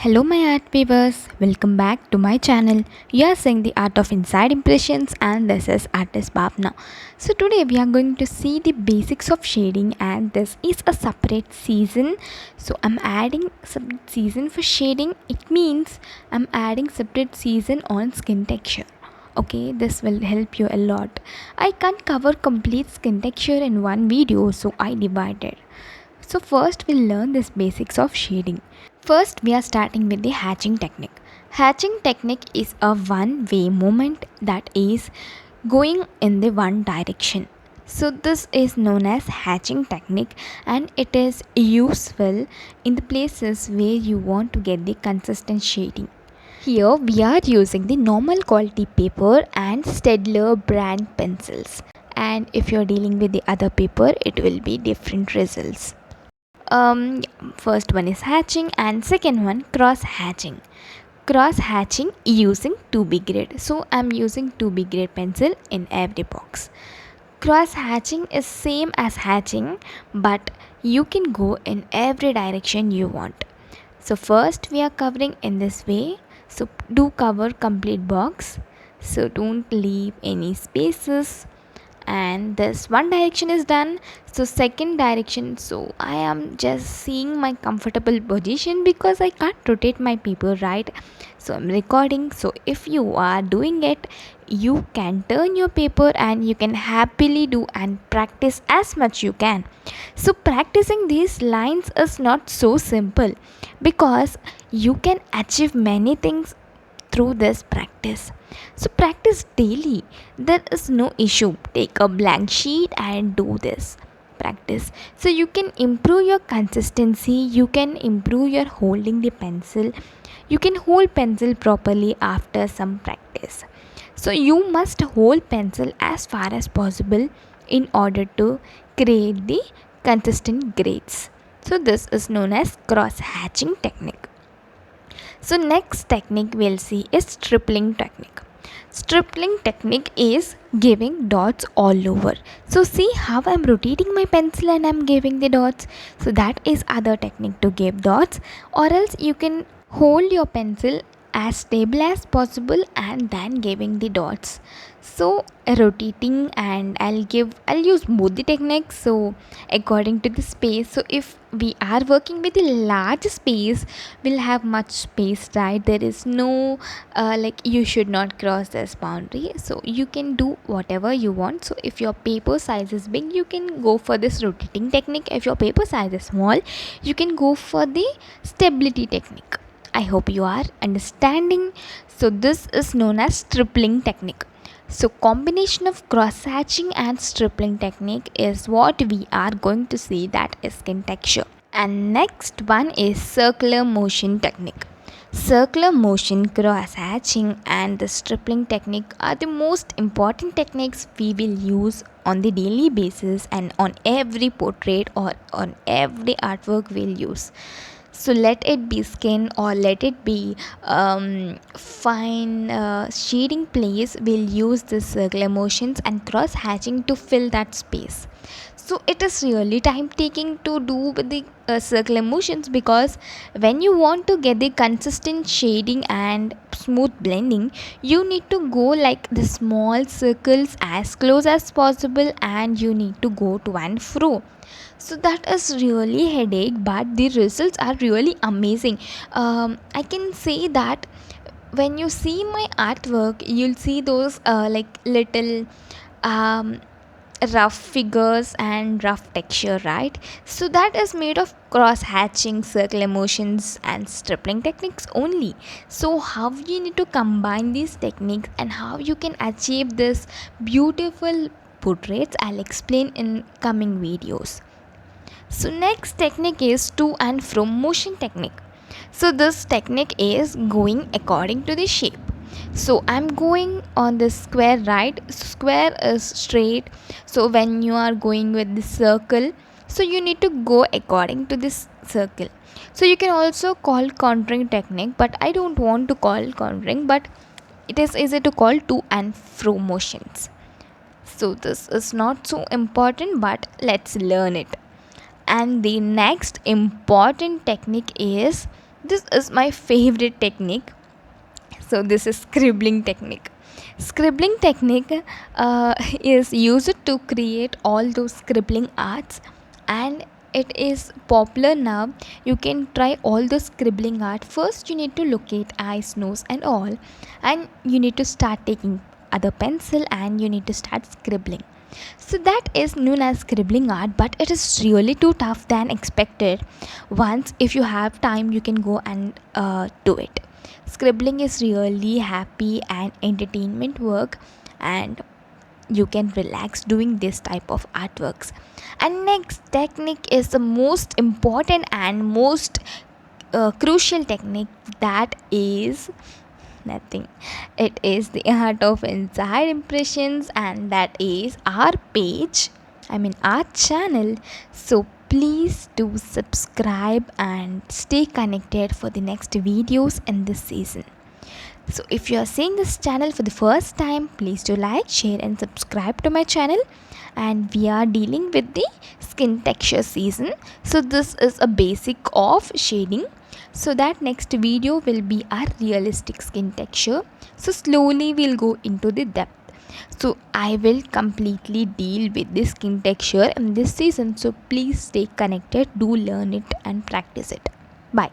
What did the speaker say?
Hello my art viewers, welcome back to my channel. You are seeing the art of inside impressions and this is artist Bhavna. So today we are going to see the basics of shading and this is a separate season. So I'm adding separate season for shading. It means I'm adding separate season on skin texture. Okay, this will help you a lot. I can't cover complete skin texture in one video, so I divided. So first we'll learn this basics of shading. First we are starting with the hatching technique. Hatching technique is a one-way movement that is going in the one direction. So this is known as hatching technique and it is useful in the places where you want to get the consistent shading. Here we are using the normal quality paper and Staedtler brand pencils. And if you're dealing with the other paper, it will be different results. First one is hatching and second one cross hatching using 2B grade. So I'm using 2B grade pencil in every box. Cross hatching is same as hatching, but you can go in every direction you want. So first we are covering in this way. So do cover complete box, so don't leave any spaces. And this one direction is done, so second direction, so I am just seeing my comfortable position because I can't rotate my paper, right? So I'm recording, so if you are doing it, you can turn your paper and you can happily do and practice as much you can. So practicing these lines is not so simple because you can achieve many things through this practice. So practice daily, there is no issue. Take a blank sheet and do this practice, so you can improve your consistency, you can improve your holding the pencil, you can hold pencil properly after some practice. So you must hold pencil as far as possible in order to create the consistent grades. So this is known as cross hatching technique. So next technique we'll see is stripling technique. Stripling technique is giving dots all over. So see how I'm rotating my pencil and I'm giving the dots. So that is other technique to give dots, or else you can hold your pencil as stable as possible and then giving the dots. So rotating, and I'll use both the techniques, so according to the space. So if we are working with a large space, we'll have much space, right? There is no like you should not cross this boundary, so you can do whatever you want. So if your paper size is big, you can go for this rotating technique. If your paper size is small, you can go for the stability technique. I hope you are understanding. So this is known as stripling technique. So combination of cross hatching and stripling technique is what we are going to see, that is skin texture. And next one is circular motion technique. Circular motion, cross hatching and the stripling technique are the most important techniques we will use on the daily basis and on every portrait or on every artwork we'll use. So let it be skin or let it be fine shading place, we'll use the circular motions and cross hatching to fill that space. So it is really time taking to do with the circular motions, because when you want to get the consistent shading and smooth blending, you need to go like the small circles as close as possible and you need to go to and fro. So that is really headache, but the results are really amazing. I can say that when you see my artwork, you'll see those like little um, rough figures and rough texture, right? So that is made of cross hatching, circular motions and stripling techniques only. So how you need to combine these techniques and how you can achieve this beautiful portraits, I'll explain in coming videos. So next technique is to and from motion technique. So this technique is going according to the shape. So I'm going on the square, right? Square is straight. So when you are going with the circle, so you need to go according to this circle. So you can also call contouring technique, but I don't want to call contouring, but it is easy to call to and fro motions. So this is not so important, but let's learn it. And the next important technique is This is my favorite technique. So this is scribbling technique. Scribbling technique is used to create all those scribbling arts, and it is popular now. You can try all the scribbling art. First you need to locate eyes, nose and all, and you need to start taking other pencil and you need to start scribbling. So that is known as scribbling art, but it is really too tough than expected. Once if you have time, you can go and do it. Scribbling is really happy and entertainment work, and you can relax doing this type of artworks. And next technique is the most important and most crucial technique, that is nothing. It is the art of inside impressions, and that is our page, I mean our channel. So please do subscribe and stay connected for the next videos in this season. So if you are seeing this channel for the first time, please do like, share and subscribe to my channel. And we are dealing with the skin texture season. So this is a basic of shading. So that next video will be our realistic skin texture. So slowly we'll go into the depth. So I will completely deal with the skin texture in this season. So please stay connected, do learn it and practice it. Bye.